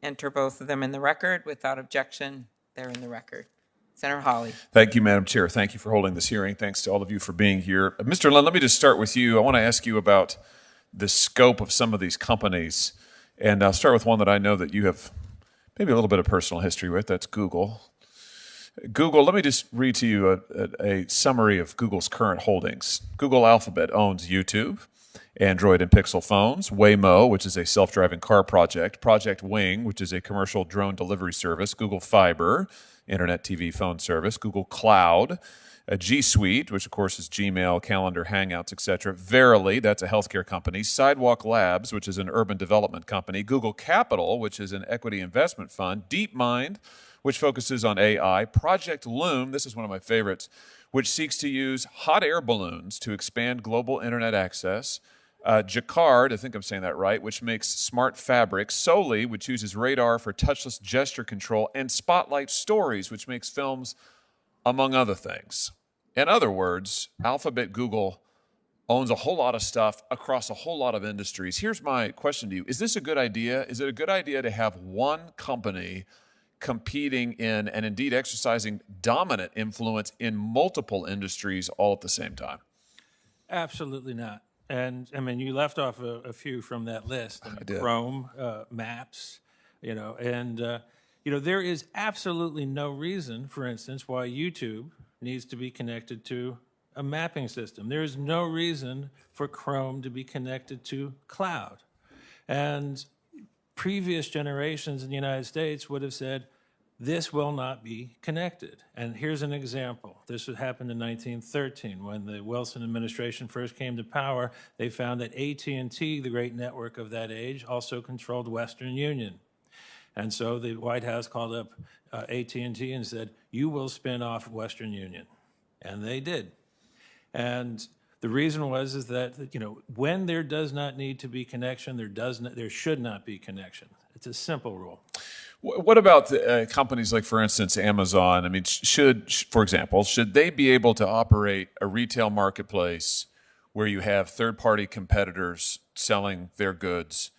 enter both of them in the record. Without objection, they're in the record. Senator Hawley. Thank you, Madam Chair. Thank you for holding this hearing. Thanks to all of you for being here. Mr. Lund, let me just start with you. I want to ask you about the scope of some of these companies. And I'll start with one that I know that you have maybe a little bit of personal history with. That's Google. Google, let me just read to you a summary of Google's current holdings. Google Alphabet owns YouTube, Android and Pixel phones, Waymo, which is a self-driving car project, Project Wing, which is a commercial drone delivery service, Google Fiber, internet TV phone service, Google Cloud, G Suite, which of course is Gmail, Calendar, Hangouts, etc. Verily, that's a healthcare company, Sidewalk Labs, which is an urban development company, Google Capital, which is an equity investment fund, DeepMind, which focuses on AI, Project Loom, this is one of my favorites, which seeks to use hot air balloons to expand global internet access, Jacquard, I think I'm saying that right, which makes smart fabrics, Soli, which uses radar for touchless gesture control, and Spotlight Stories, which makes films, among other things. In other words, Alphabet Google owns a whole lot of stuff across a whole lot of industries. Here's my question to you. Is this a good idea? Is it a good idea to have one company competing in and indeed exercising dominant influence in multiple industries all at the same time? Absolutely not. And I mean, you left off a few from that list. I did. Chrome, Maps, there is absolutely no reason, for instance, why YouTube needs to be connected to a mapping system. There is no reason for Chrome to be connected to cloud. And previous generations in the United States would have said, this will not be connected. And here's an example. This happened in 1913 when the Wilson administration first came to power. They found that AT&T, the great network of that age, also controlled Western Union. And so the White House called up AT&T and said, you will spin off Western Union. And they did. And the reason is that when there does not need to be connection, there should not be connection. It's a simple rule. What about companies like, for instance, Amazon? I mean, for example, should they be able to operate a retail marketplace where you have third-party competitors selling their goods,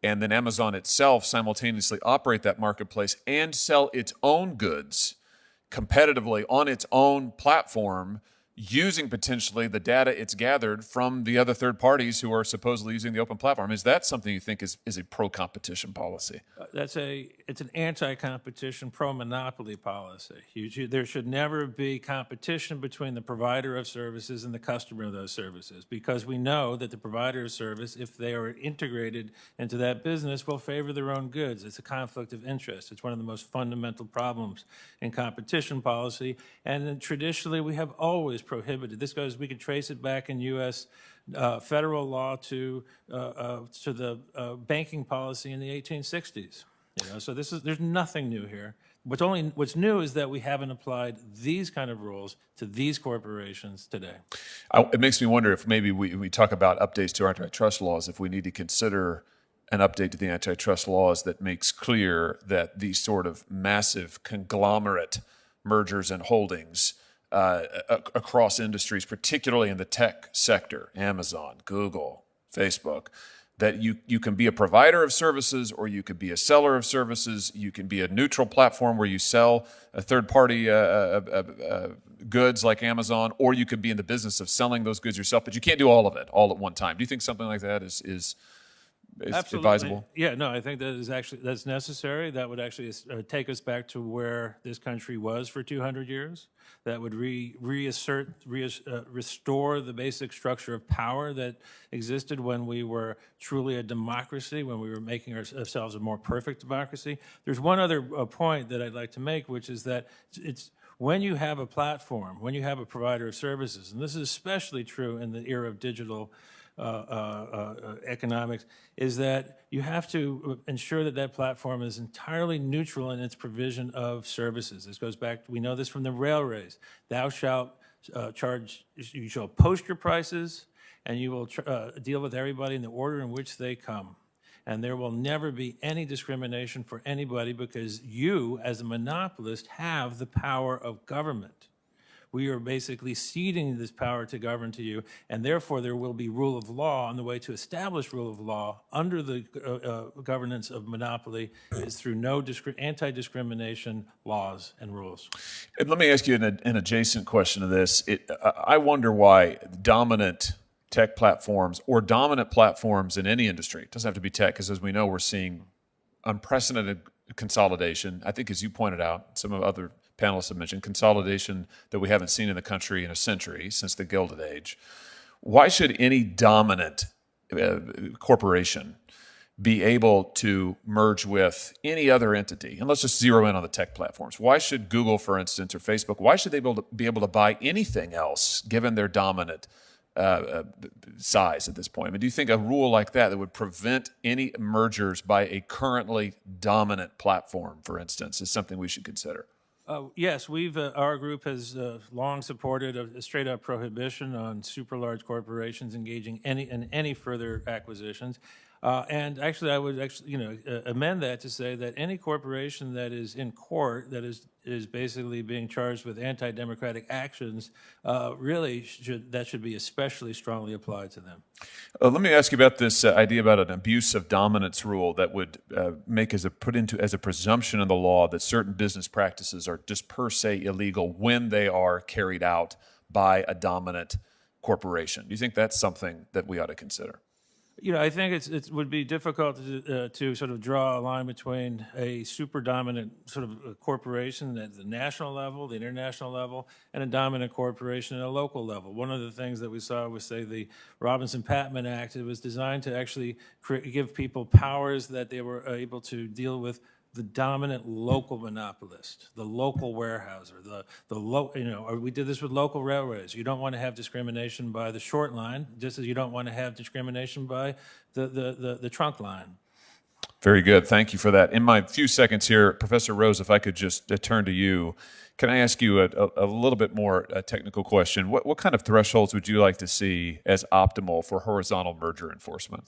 and then Amazon itself simultaneously operate that marketplace and sell its own goods competitively on its own platform, using potentially the data it's gathered from the other third parties who are supposedly using the open platform? Is that something you think is a pro-competition policy? It's an anti-competition, pro-monopoly policy. There should never be competition between the provider of services and the customer of those services, because we know that the provider of service, if they are integrated into that business, will favor their own goods. It's a conflict of interest. It's one of the most fundamental problems in competition policy, and then traditionally we have always prohibited. We could trace it back in U.S. Federal law to the banking policy in the 1860s. So there's nothing new here. What's new is that we haven't applied these kind of rules to these corporations today. It makes me wonder if maybe we talk about updates to our antitrust laws, if we need to consider an update to the antitrust laws that makes clear that these sort of massive conglomerate mergers and holdings across industries, particularly in the tech sector, Amazon, Google, Facebook, that you can be a provider of services or you could be a seller of services. You can be a neutral platform where you sell a third-party goods like Amazon, or you could be in the business of selling those goods yourself, but you can't do all of it all at one time. Do you think something like that is advisable? Yeah, no, I think that's necessary. That would actually take us back to where this country was for 200 years. That would restore the basic structure of power that existed when we were truly a democracy, when we were making ourselves a more perfect democracy. There's one other point that I'd like to make, which is that it's when you have a platform, when you have a provider of services, and this is especially true in the era of digital economics, is that you have to ensure that platform is entirely neutral in its provision of services. This goes back, we know this from the railways. Thou shalt you shall post your prices, and you will deal with everybody in the order in which they come. And there will never be any discrimination for anybody, because you, as a monopolist, have the power of government. We are basically ceding this power to govern to you, and therefore there will be rule of law, and the way to establish rule of law under the governance of monopoly is through no anti-discrimination laws and rules. And let me ask you an adjacent question to this. I wonder why dominant tech platforms or dominant platforms in any industry, it doesn't have to be tech, because as we know, we're seeing unprecedented consolidation. I think, as you pointed out, some of other panelists have mentioned, consolidation that we haven't seen in the country in a century, since the Gilded Age. Why should any dominant corporation be able to merge with any other entity? And let's just zero in on the tech platforms. Why should Google, for instance, or Facebook, why should they be able to buy anything else given their dominant size at this point? I mean, do you think a rule like that would prevent any mergers by a currently dominant platform, for instance, is something we should consider? Yes, our group has long supported a straight-up prohibition on super large corporations engaging in any further acquisitions. And actually, I would amend that to say that any corporation that is in court that is basically being charged with anti-democratic actions really should be especially strongly applied to them. Let me ask you about this idea about an abuse of dominance rule that would put into as a presumption in the law that certain business practices are just per se illegal when they are carried out by a dominant corporation. Do you think that's something that we ought to consider? I think it would be difficult to sort of draw a line between a super dominant sort of corporation at the national level, the international level, and a dominant corporation at a local level. One of the things that we saw was, say, the Robinson-Patman Act. It was designed to actually give people powers that they were able to deal with the dominant local monopolist, the local warehouser, or we did this with local railways. You don't want to have discrimination by the short line, just as you don't want to have discrimination by the trunk line. Very good. Thank you for that. In my few seconds here, Professor Rose, if I could just turn to you, can I ask you a little bit more technical question? What kind of thresholds would you like to see as optimal for horizontal merger enforcement?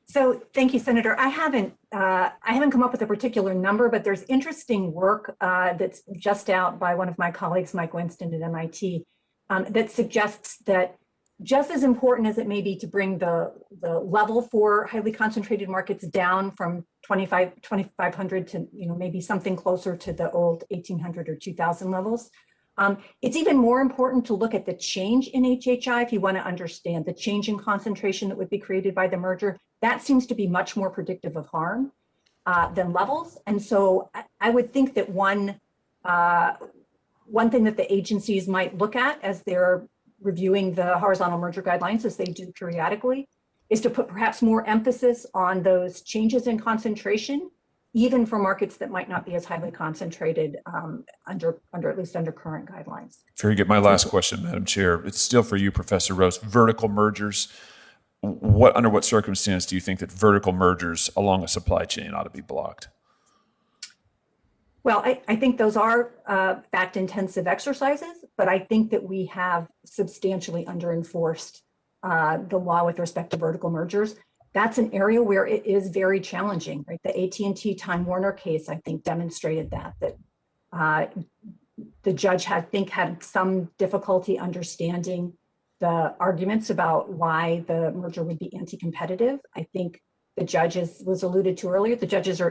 So thank you, Senator. I haven't come up with a particular number, but there's interesting work that's just out by one of my colleagues, Mike Winston at MIT, that suggests that just as important as it may be to bring the level for highly concentrated markets down from 2,500 to maybe something closer to the old 1,800 or 2,000 levels. It's even more important to look at the change in HHI if you want to understand the change in concentration that would be created by the merger. That seems to be much more predictive of harm than levels. And so I would think that one thing that the agencies might look at as they're reviewing the horizontal merger guidelines, as they do periodically, is to put perhaps more emphasis on those changes in concentration, even for markets that might not be as highly concentrated at least under current guidelines. Very good. My last question, Madam Chair, it's still for you, Professor Rose. Vertical mergers, under what circumstance do you think that vertical mergers along a supply chain ought to be blocked? Well, I think those are fact-intensive exercises, but I think that we have substantially under-enforced the law with respect to vertical mergers. That's an area where it is very challenging, right? The AT&T Time Warner case, I think, demonstrated that the judge had some difficulty understanding the arguments about why the merger would be anti-competitive. I think the judges, was alluded to earlier, the judges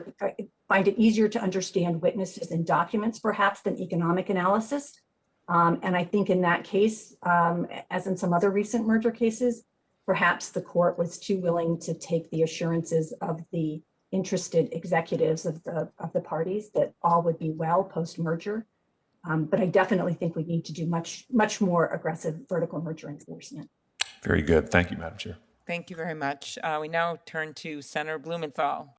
find it easier to understand witnesses and documents perhaps than economic analysis. And I think in that case, as in some other recent merger cases, perhaps the court was too willing to take the assurances of the interested executives of the parties that all would be well post-merger. But I definitely think we need to do much more aggressive vertical merger enforcement. Very good. Thank you, Madam Chair. Thank you very much. We now turn to Senator Blumenthal.